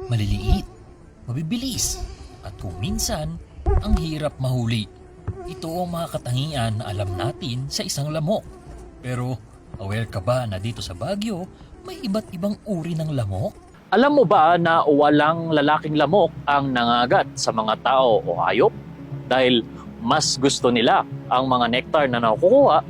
maliliit, mabibilis, at kung minsan, ang hirap mahuli. Ito ang mga katangian na alam natin sa isang lamok. Pero aware ka ba na dito sa Baguio, may iba't ibang uri ng lamok? Alam mo ba na walang lalaking lamok ang nangagat sa mga tao o hayop? Dahil mas gusto nila ang mga nektar na nakukuha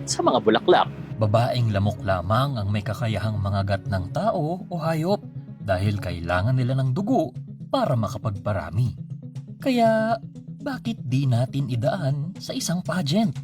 sa mga bulaklak. Babaeng lamok lamang ang may kakayahang mangagat ng tao o hayop dahil kailangan nila ng dugo para makapagparami. Kaya bakit di natin idaan sa isang pageant?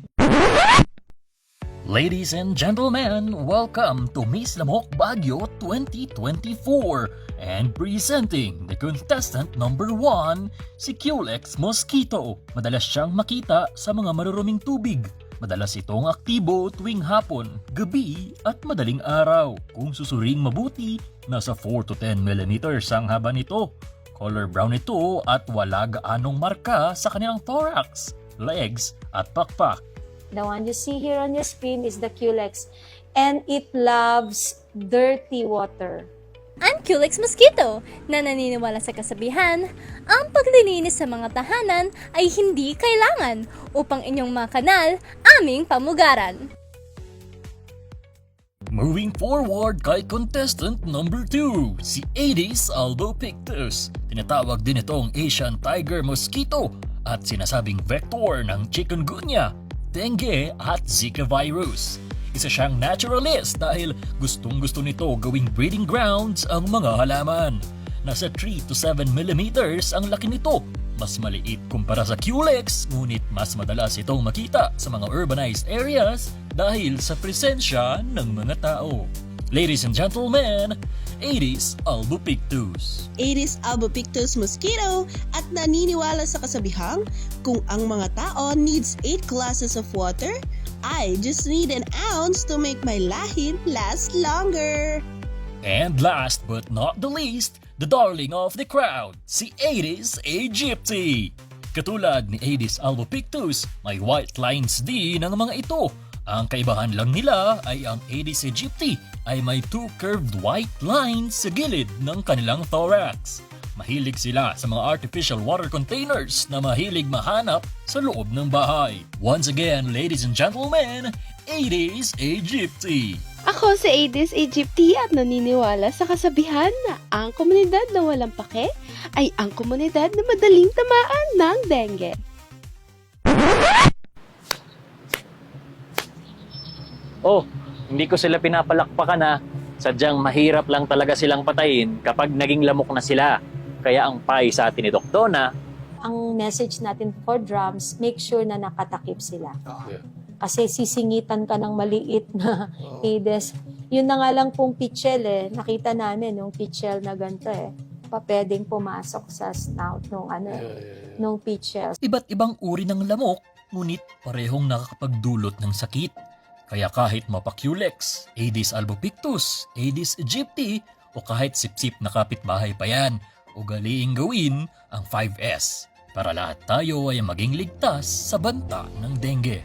Ladies and gentlemen, welcome to Miss Lamok Baguio 2024 and presenting the contestant number 1, si Culex Mosquito. Madalas siyang makita sa mga maruruming tubig. Madalas itong aktibo tuwing hapon, gabi at madaling araw. Kung susuring mabuti, nasa 4 to 10 millimeters ang haba nito. Color brown ito at wala gaanong marka sa kanilang thorax, legs at pakpak. The one you see here on your screen is the Culex, and it loves dirty water. Ang Culex Mosquito na naniniwala sa kasabihan, ang paglilinis sa mga tahanan ay hindi kailangan upang inyong makanal aming pamugaran. Moving forward kay contestant number 2, si Aedes albopictus. Tinatawag din itong Asian tiger mosquito at sinasabing vector ng chikungunya, dengue at Zika virus. Isa siyang naturalist dahil gustong-gusto nito gawing breeding grounds ang mga halaman. Nasa 3 to 7 millimeters ang laki nito. Mas maliit kumpara sa Culex, ngunit mas madalas itong makita sa mga urbanized areas dahil sa presensya ng mga tao. Ladies and gentlemen, Aedes albopictus. Aedes albopictus mosquito at naniniwala sa kasabihang kung ang mga tao needs 8 glasses of water, I just need an ounce to make my lahi last longer. And last but not the least, the darling of the crowd, si Aedes aegypti. Katulad ni Aedes albopictus, may white lines din ang mga ito. Ang kaibahan lang nila ay ang Aedes aegypti ay may 2 curved white lines sa gilid ng kanilang thorax. Mahilig sila sa mga artificial water containers na mahilig mahanap sa loob ng bahay. Once again, ladies and gentlemen, Aedes aegypti. Ako si Aedes aegypti at naniniwala sa kasabihan na ang komunidad na walang pake ay ang komunidad na madaling tamaan ng dengue. Oh, hindi ko sila pinapalakpakan na sadyang mahirap lang talaga silang patayin kapag naging lamok na sila. Kaya ang payo sa atin ni Doc Donna, Ang message natin for drums, make sure na nakatakip sila. Kasi sisingitan ka ng maliit na Aedes. Yun na nga lang pong pitchel nakita namin yung pitchel na ganito pa pwedeng pumasok sa snout nung pitchel. iba't ibang uri ng lamok, ngunit parehong nakakapagdulot ng sakit. Kaya kahit mapa-Culex, Aedes albopictus, Aedes aegypti, o kahit sip-sip na kapitbahay pa yan, ugaliing gawin ang 5S para lahat tayo ay maging ligtas sa banta ng dengue.